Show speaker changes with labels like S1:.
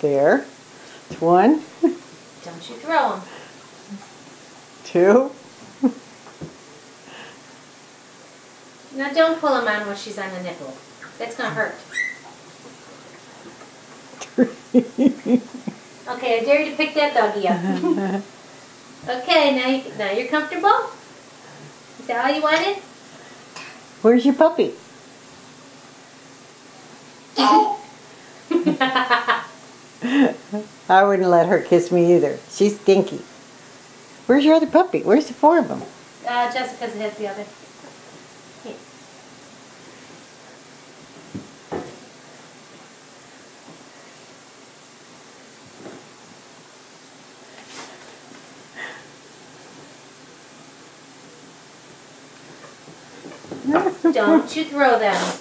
S1: There. It's 1.
S2: Don't you throw them.
S1: 2.
S2: Now don't pull them on when she's on the nipple. That's going to hurt.
S1: 3.
S2: Okay, I dare you to pick that doggy up. Okay, now you're comfortable? Is that all you wanted?
S1: Where's your puppy? I wouldn't let her kiss me either. She's stinky. Where's your other puppy? Where's the 4 of them?
S2: Jessica's has the other. Here. Don't you throw them.